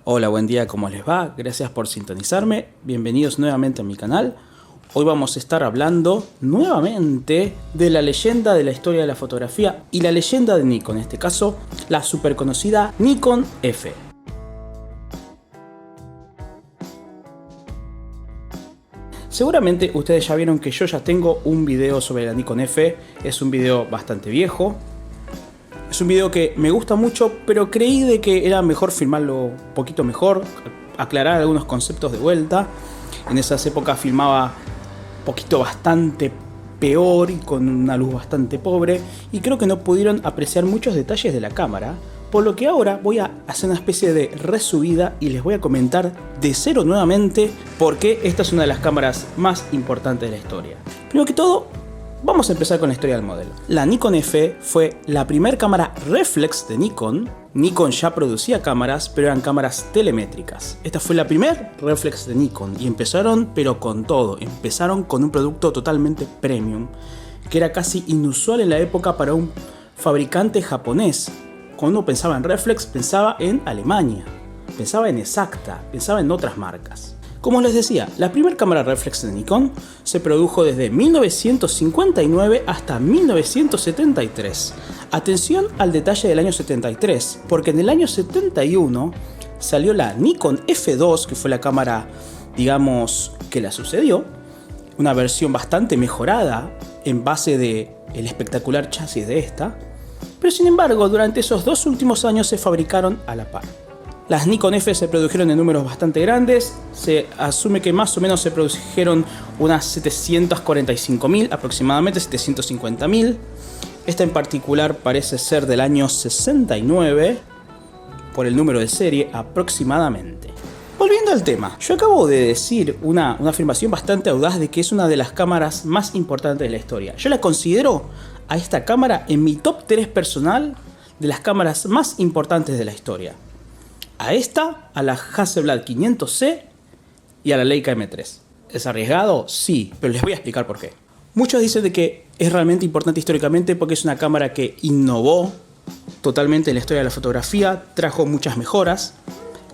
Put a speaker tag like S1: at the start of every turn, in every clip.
S1: Hola, buen día, ¿cómo les va? Gracias por sintonizarme, bienvenidos nuevamente a mi canal. Hoy vamos a estar hablando nuevamente de la leyenda de la historia de la fotografía y la leyenda de Nikon, en este caso la super conocida Nikon F. Seguramente ustedes ya vieron que yo ya tengo un video sobre la Nikon F, es un video bastante viejo. Es un video que me gusta mucho, pero creí de que era mejor filmarlo un poquito mejor, aclarar algunos conceptos de vuelta. En esas épocas filmaba un poquito bastante peor y con una luz bastante pobre, y creo que no pudieron apreciar muchos detalles de la cámara, por lo que ahora voy a hacer una especie de resubida y les voy a comentar de cero nuevamente por qué esta es una de las cámaras más importantes de la historia. Primero que todo, vamos a empezar con la historia del modelo. La Nikon F fue la primera cámara reflex de Nikon. Nikon ya producía cámaras, pero eran cámaras telemétricas. Esta fue la primera reflex de Nikon y empezaron, pero con todo. Empezaron con un producto totalmente premium, que era casi inusual en la época para un fabricante japonés. Cuando uno pensaba en reflex, pensaba en Alemania, pensaba en Exacta, pensaba en otras marcas. Como les decía, la primera cámara reflex de Nikon se produjo desde 1959 hasta 1973. Atención al detalle del año 73, porque en el año 71 salió la Nikon F2, que fue la cámara, digamos, que la sucedió. Una versión bastante mejorada en base del espectacular chasis de esta. Pero sin embargo, durante esos dos últimos años se fabricaron a la par. Las Nikon F se produjeron en números bastante grandes, se asume que más o menos se produjeron unas 745.000, aproximadamente 750.000. Esta en particular parece ser del año 69, por el número de serie aproximadamente. Volviendo al tema, yo acabo de decir una afirmación bastante audaz de que es una de las cámaras más importantes de la historia. Yo la considero a esta cámara en mi top 3 personal de las cámaras más importantes de la historia. A esta, a la Hasselblad 500C y a la Leica M3. ¿Es arriesgado? Sí, pero les voy a explicar por qué. Muchos dicen de que es realmente importante históricamente porque es una cámara que innovó totalmente en la historia de la fotografía, trajo muchas mejoras,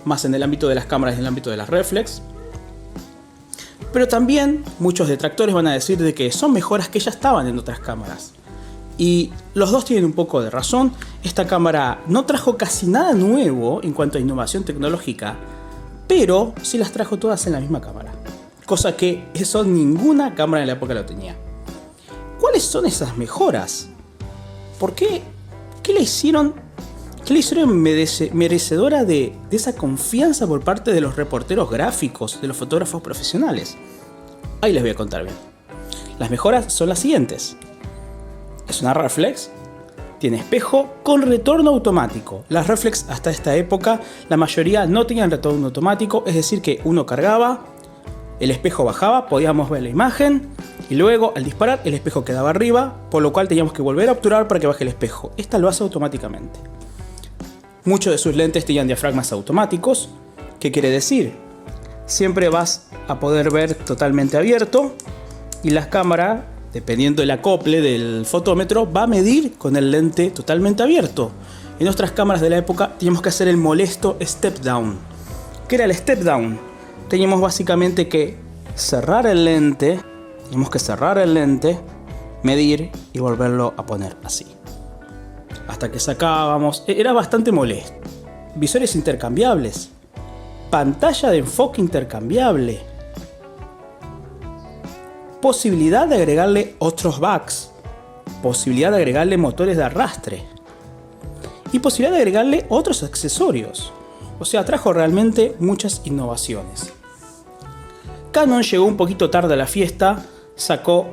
S1: más en el ámbito de las cámaras y en el ámbito de las reflex. Pero también muchos detractores van a decir de que son mejoras que ya estaban en otras cámaras. Y los dos tienen un poco de razón. Esta cámara no trajo casi nada nuevo en cuanto a innovación tecnológica, pero sí las trajo todas en la misma cámara. Cosa que eso ninguna cámara en la época lo tenía. ¿Cuáles son esas mejoras? ¿Por qué? ¿Qué le hicieron merecedora de esa confianza por parte de los reporteros gráficos, de los fotógrafos profesionales? Ahí les voy a contar bien. Las mejoras son las siguientes. Es una reflex, tiene espejo con retorno automático. Las reflex hasta esta época, la mayoría no tenían retorno automático, es decir que uno cargaba, el espejo bajaba, podíamos ver la imagen y luego al disparar el espejo quedaba arriba, por lo cual teníamos que volver a obturar para que baje el espejo. Esta lo hace automáticamente. Muchos de sus lentes tenían diafragmas automáticos. ¿Qué quiere decir? Siempre vas a poder ver totalmente abierto y las cámaras, dependiendo del acople del fotómetro, va a medir con el lente totalmente abierto. En nuestras cámaras de la época teníamos que hacer el molesto step down. ¿Qué era el step down? Teníamos básicamente que cerrar el lente, medir y volverlo a poner así. Hasta que sacábamos, era bastante molesto. Visores intercambiables, pantalla de enfoque intercambiable, posibilidad de agregarle otros backs, posibilidad de agregarle motores de arrastre y posibilidad de agregarle otros accesorios. O sea, trajo realmente muchas innovaciones. Canon llegó un poquito tarde a la fiesta, sacó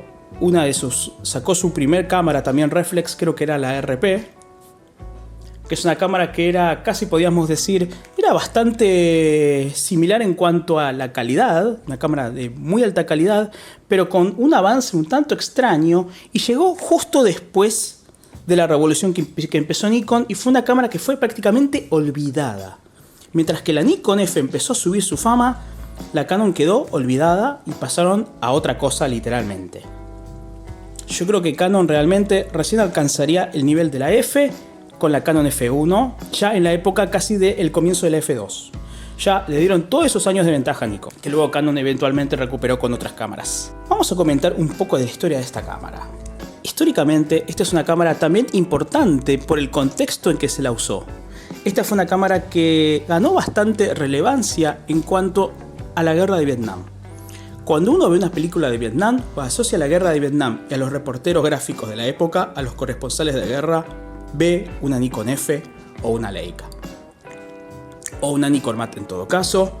S1: su primer cámara también reflex, creo que era la RP, que es una cámara que era, casi podíamos decir, era bastante similar en cuanto a la calidad, una cámara de muy alta calidad, pero con un avance un tanto extraño, y llegó justo después de la revolución que empezó Nikon, y fue una cámara que fue prácticamente olvidada. Mientras que la Nikon F empezó a subir su fama, la Canon quedó olvidada y pasaron a otra cosa literalmente. Yo creo que Canon realmente recién alcanzaría el nivel de la F con la Canon F1, ya en la época casi del comienzo de la F2. Ya le dieron todos esos años de ventaja a Nikon, que luego Canon eventualmente recuperó con otras cámaras. Vamos a comentar un poco de la historia de esta cámara. Históricamente, esta es una cámara también importante por el contexto en que se la usó. Esta fue una cámara que ganó bastante relevancia en cuanto a la guerra de Vietnam. Cuando uno ve una película de Vietnam, o asocia la guerra de Vietnam y a los reporteros gráficos de la época, a los corresponsales de guerra, ve una Nikon F o una Leica. O una Nikormat en todo caso,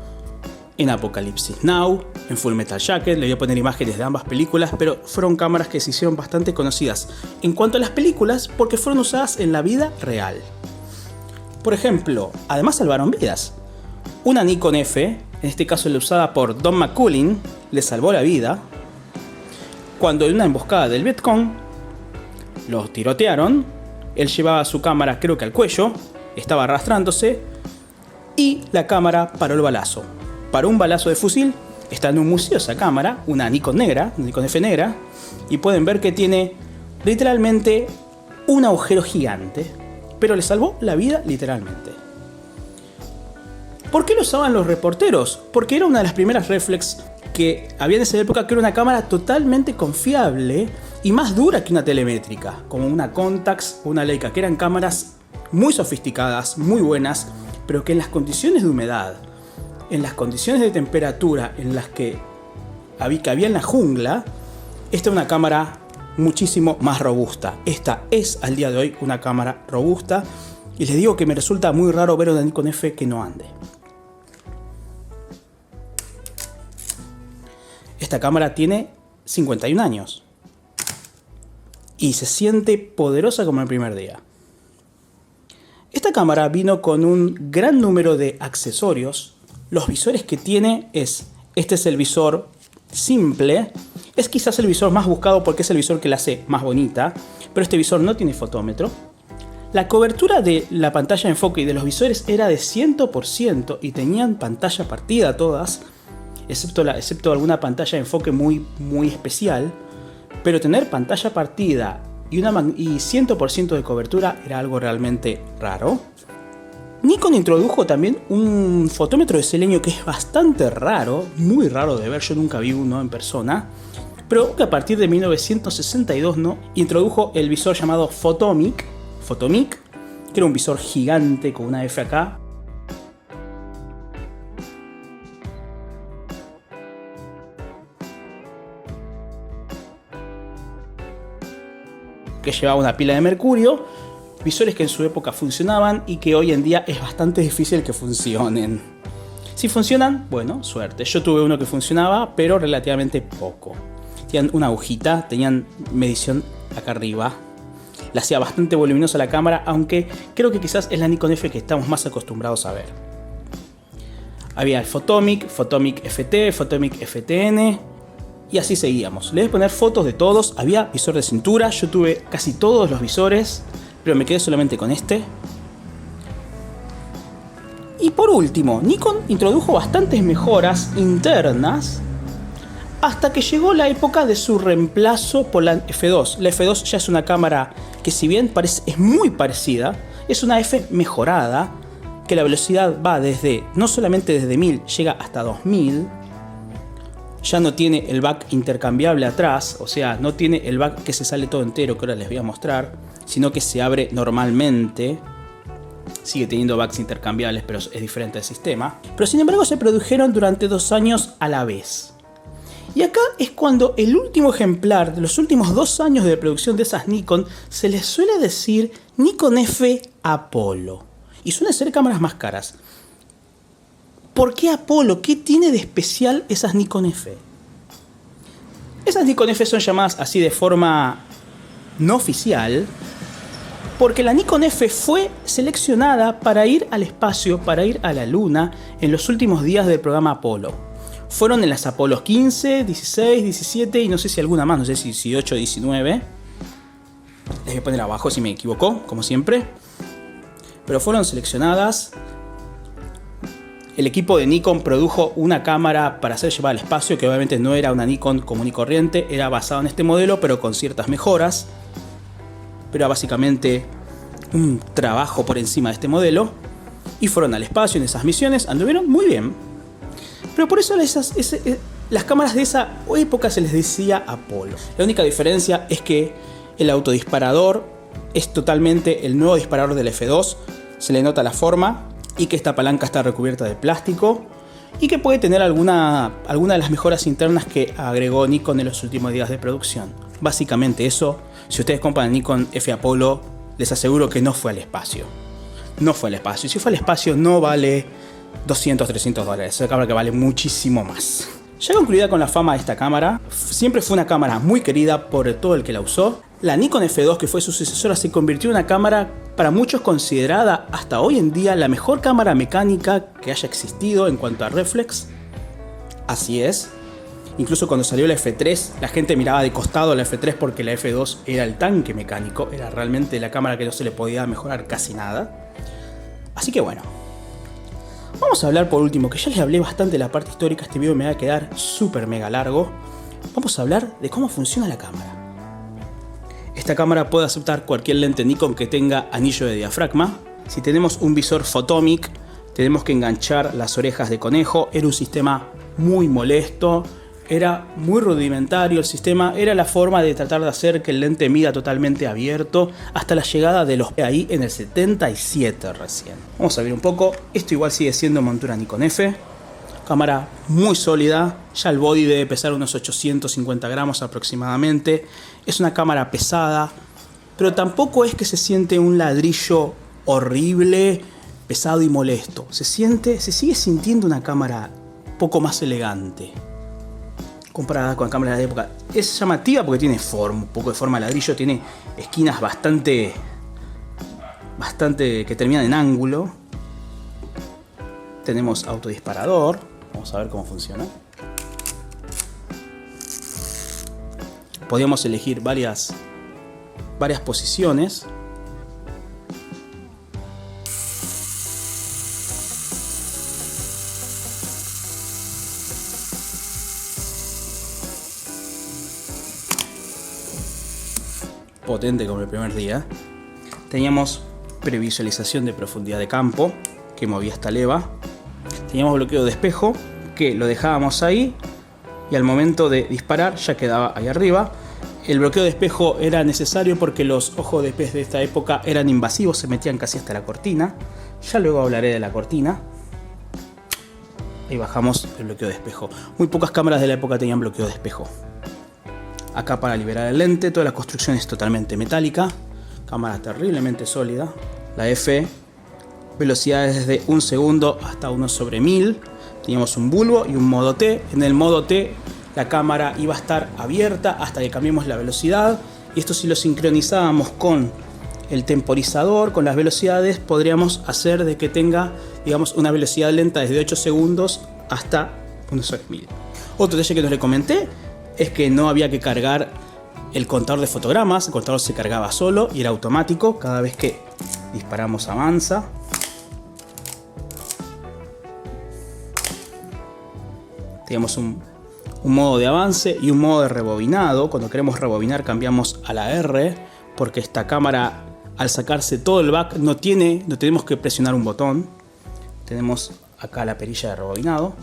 S1: en Apocalypse Now, en Full Metal Jacket. Le voy a poner imágenes de ambas películas, pero fueron cámaras que se hicieron bastante conocidas en cuanto a las películas porque fueron usadas en la vida real. Por ejemplo, además salvaron vidas. Una Nikon F, en este caso la usada por Don McCullin, le salvó la vida cuando en una emboscada del Vietcong los tirotearon. Él llevaba su cámara creo que al cuello, estaba arrastrándose y la cámara paró el balazo. Paró un balazo de fusil, está en un museo esa cámara, una Nikon negra, una Nikon F negra, y pueden ver que tiene literalmente un agujero gigante, pero le salvó la vida literalmente. ¿Por qué lo usaban los reporteros? Porque era una de las primeras reflex que había en esa época, que era una cámara totalmente confiable y más dura que una telemétrica, como una Contax o una Leica, que eran cámaras muy sofisticadas, muy buenas, pero que en las condiciones de humedad, en las condiciones de temperatura en las que había en la jungla, esta es una cámara muchísimo más robusta. Esta es al día de hoy una cámara robusta y les digo que me resulta muy raro ver una Nikon F que no ande. Esta cámara tiene 51 años y se siente poderosa como el primer día. Esta cámara vino con un gran número de accesorios. Los visores que tiene este es el visor simple. Es quizás el visor más buscado porque es el visor que la hace más bonita, pero este visor no tiene fotómetro. La cobertura de la pantalla de enfoque y de los visores era de 100% y tenían pantalla partida todas, excepto alguna pantalla de enfoque muy especial, pero tener pantalla partida y 100% de cobertura era algo realmente raro. Nikon introdujo también un fotómetro de selenio que es bastante raro, muy raro de ver, yo nunca vi uno en persona, pero que a partir de 1962 introdujo el visor llamado Photomic, que era un visor gigante con una F acá. Que llevaba una pila de mercurio, visores que en su época funcionaban y que hoy en día es bastante difícil que funcionen. Si funcionan, bueno, suerte. Yo tuve uno que funcionaba, pero relativamente poco. Tenían una agujita, tenían medición acá arriba. La hacía bastante voluminosa la cámara, aunque creo que quizás es la Nikon F que estamos más acostumbrados a ver. Había el Photomic FT, Photomic FTN y así seguíamos. Les voy a poner fotos de todos. Había visor de cintura, yo tuve casi todos los visores, pero me quedé solamente con este. Y por último, Nikon introdujo bastantes mejoras internas hasta que llegó la época de su reemplazo por la F2. La F2 ya es una cámara que, si bien es muy parecida, es una F mejorada, que la velocidad va no solamente desde 1000, llega hasta 2000. Ya no tiene el back intercambiable atrás, o sea, no tiene el back que se sale todo entero, que ahora les voy a mostrar, sino que se abre normalmente. Sigue teniendo backs intercambiables, pero es diferente el sistema. Pero sin embargo se produjeron durante 2 años a la vez. Y acá es cuando el último ejemplar de los últimos 2 años de producción de esas Nikon se les suele decir Nikon F Apollo. Y suelen ser cámaras más caras. ¿Por qué Apollo? ¿Qué tiene de especial esas Nikon F? Esas Nikon F son llamadas así de forma no oficial porque la Nikon F fue seleccionada para ir al espacio, para ir a la Luna en los últimos días del programa Apolo. Fueron en las Apolos 15, 16, 17 y no sé si alguna más, no sé si 18 o 19. Les voy a poner abajo si me equivoco, como siempre. Pero fueron seleccionadas. El equipo de Nikon produjo una cámara para ser llevada al espacio, que obviamente no era una Nikon común y corriente, era basada en este modelo, pero con ciertas mejoras. Pero era básicamente un trabajo por encima de este modelo. y fueron al espacio en esas misiones, anduvieron muy bien. Pero por eso las cámaras de esa época se les decía Apolo. La única diferencia es que el autodisparador es totalmente el nuevo disparador del F2, se le nota la forma y que esta palanca está recubierta de plástico y que puede tener alguna de las mejoras internas que agregó Nikon en los últimos días de producción. Básicamente eso. Si ustedes compran el Nikon F Apollo, les aseguro que no fue al espacio. No fue al espacio. Y si fue al espacio no vale 200, 300 dólares. Es una cámara que vale muchísimo más. Ya concluida con la fama de esta cámara, siempre fue una cámara muy querida por todo el que la usó. La Nikon F2, que fue su sucesora, se convirtió en una cámara para muchos considerada hasta hoy en día la mejor cámara mecánica que haya existido en cuanto a reflex. Así es. Incluso cuando salió la F3, la gente miraba de costado la F3 porque la F2 era el tanque mecánico, era realmente la cámara que no se le podía mejorar casi nada. Así que bueno, vamos a hablar por último, que ya les hablé bastante de la parte histórica, este video me va a quedar súper mega largo. Vamos a hablar de cómo funciona la cámara. Esta cámara puede aceptar cualquier lente Nikon que tenga anillo de diafragma. Si tenemos un visor Photomic, tenemos que enganchar las orejas de conejo. Era un sistema muy molesto. Era muy rudimentario el sistema, era la forma de tratar de hacer que el lente mida totalmente abierto hasta la llegada de los ahí en el 77 recién. Vamos a ver un poco, esto igual sigue siendo montura Nikon F, cámara muy sólida, ya el body debe pesar unos 850 gramos aproximadamente, es una cámara pesada, pero tampoco es que se siente un ladrillo horrible, pesado y molesto, se sigue sintiendo una cámara un poco más elegante comparada con la cámara de la época. Es llamativa porque tiene forma, un poco de forma de ladrillo, tiene esquinas bastante que terminan en ángulo. Tenemos autodisparador, vamos a ver cómo funciona. Podríamos elegir varias posiciones. Potente como el primer día. Teníamos previsualización de profundidad de campo, que movía esta leva. Teníamos bloqueo de espejo, que lo dejábamos ahí y al momento de disparar ya quedaba ahí arriba. El bloqueo de espejo era necesario porque los ojos de pez de esta época eran invasivos, se metían casi hasta la cortina. Ya luego hablaré de la cortina. Ahí bajamos el bloqueo de espejo. Muy pocas cámaras de la época tenían bloqueo de espejo. Acá para liberar el lente, toda la construcción es totalmente metálica. Cámara terriblemente sólida. La F, velocidades desde 1 segundo hasta 1/1000. Teníamos un bulbo y un modo T. En el modo T la cámara iba a estar abierta hasta que cambiemos la velocidad. Y esto si lo sincronizábamos con el temporizador, con las velocidades, podríamos hacer de que tenga, digamos, una velocidad lenta desde 8 segundos hasta 1/1000. Otro detalle que no le comenté es que no había que cargar el contador de fotogramas, el contador se cargaba solo y era automático, cada vez que disparamos avanza. Teníamos un modo de avance y un modo de rebobinado. Cuando queremos rebobinar cambiamos a la R, porque esta cámara al sacarse todo el back no tenemos que presionar un botón. Tenemos acá la perilla de rebobinado.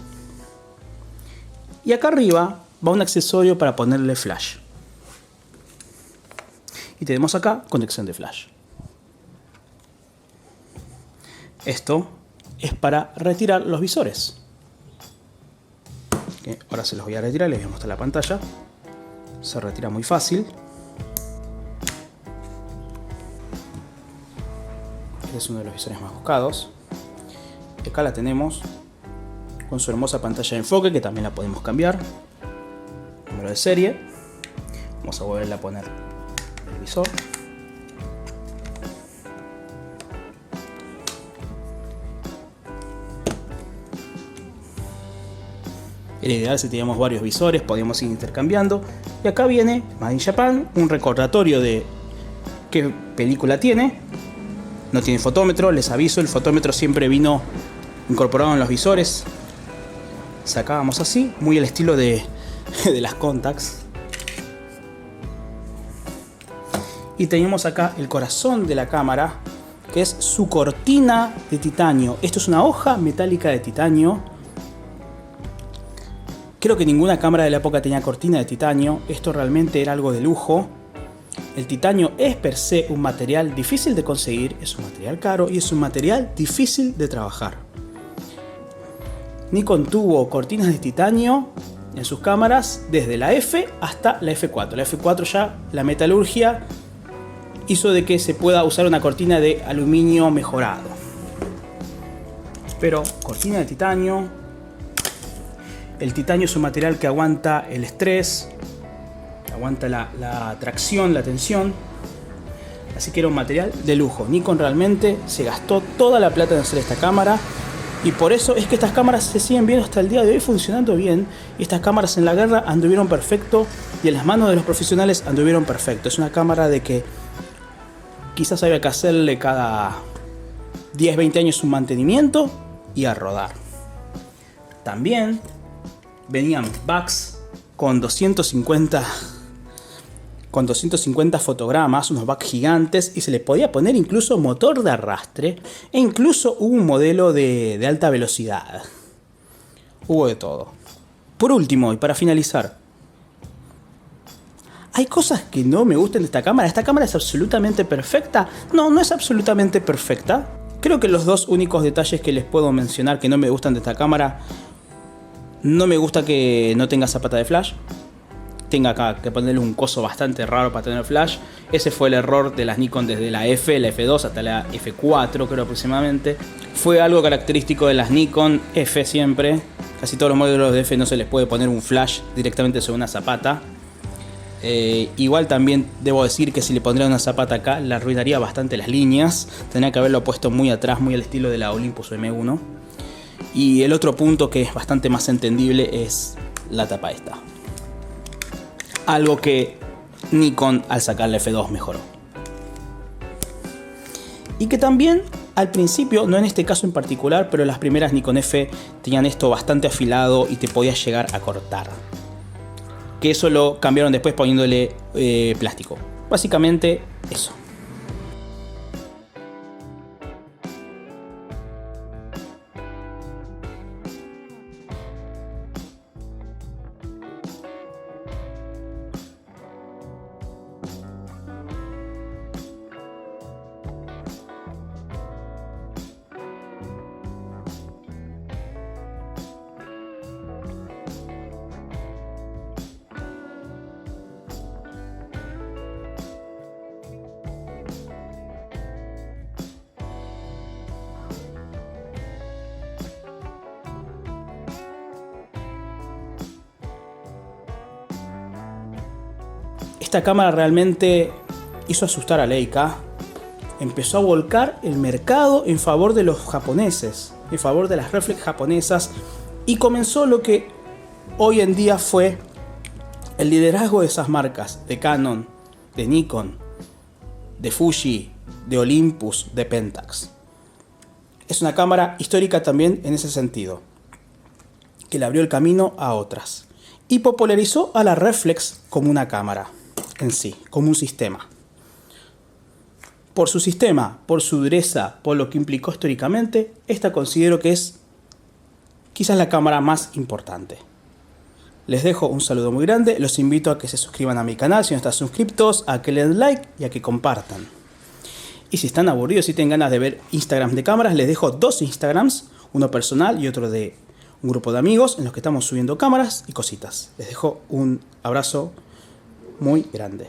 S1: Y acá arriba va un accesorio para ponerle flash. Y tenemos acá conexión de flash. Esto es para retirar los visores. Okay, ahora se los voy a retirar, les voy a mostrar la pantalla. Se retira muy fácil. Este es uno de los visores más buscados. Acá la tenemos con su hermosa pantalla de enfoque, que también la podemos cambiar. Número de serie. Vamos a volverla a poner el visor. Era ideal si teníamos varios visores, podíamos ir intercambiando. Y acá viene Made in Japan, un recordatorio de qué película tiene. No tiene fotómetro, les aviso, el fotómetro siempre vino incorporado en los visores. Sacábamos así, muy al estilo de las Contax. Y teníamos acá el corazón de la cámara, que es su cortina de titanio. Esto es una hoja metálica de titanio. Creo que ninguna cámara de la época tenía cortina de titanio. Esto realmente era algo de lujo. El titanio es per se un material difícil de conseguir, es un material caro y es un material difícil de trabajar. Nikon tuvo cortinas de titanio en sus cámaras desde la F hasta la F4. La F4 ya, la metalurgia hizo de que se pueda usar una cortina de aluminio mejorado. Pero cortina de titanio. El titanio es un material que aguanta el estrés, aguanta la tracción, la tensión. Así que era un material de lujo. Nikon realmente se gastó toda la plata en hacer esta cámara. Y por eso es que estas cámaras se siguen viendo hasta el día de hoy funcionando bien. Y estas cámaras en la guerra anduvieron perfecto. Y en las manos de los profesionales anduvieron perfecto. Es una cámara de que quizás había que hacerle cada 10-20 años un mantenimiento y a rodar. También venían backs con 250 fotogramas, unos backs gigantes, y se le podía poner incluso motor de arrastre, e incluso hubo un modelo de alta velocidad. Hubo de todo. Por último, y para finalizar, ¿hay cosas que no me gustan de esta cámara? ¿Esta cámara es absolutamente perfecta? No, no es absolutamente perfecta. Creo que los dos únicos detalles que les puedo mencionar que no me gustan de esta cámara: no me gusta que no tenga zapata de flash. Tenga acá que ponerle un coso bastante raro para tener flash. Ese fue el error de las Nikon desde la F, la F2 hasta la F4, creo aproximadamente. Fue algo característico de las Nikon F siempre. Casi todos los modelos de F no se les puede poner un flash directamente sobre una zapata. Igual también debo decir que si le pondría una zapata acá, le arruinaría bastante las líneas. Tendría que haberlo puesto muy atrás, muy al estilo de la Olympus M1. Y el otro punto que es bastante más entendible es la tapa esta. Algo que Nikon al sacar la F2 mejoró. Y que también al principio, no en este caso en particular, pero las primeras Nikon F tenían esto bastante afilado y te podías llegar a cortar. Que eso lo cambiaron después poniéndole plástico. Básicamente eso. Esta cámara realmente hizo asustar a Leica. Empezó a volcar el mercado en favor de los japoneses, en favor de las reflex japonesas, y comenzó lo que hoy en día fue el liderazgo de esas marcas, de Canon, de Nikon, de Fuji, de Olympus, de Pentax. Es una cámara histórica también en ese sentido, que le abrió el camino a otras y popularizó a la reflex como una cámara en sí, como un sistema. Por su sistema, por su dureza, por lo que implicó históricamente, esta considero que es quizás la cámara más importante. Les dejo un saludo muy grande, los invito a que se suscriban a mi canal si no están suscriptos, a que le den like y a que compartan. Y si están aburridos y tienen ganas de ver Instagram de cámaras, les dejo dos Instagrams, uno personal y otro de un grupo de amigos en los que estamos subiendo cámaras y cositas. Les dejo un abrazo muy grande.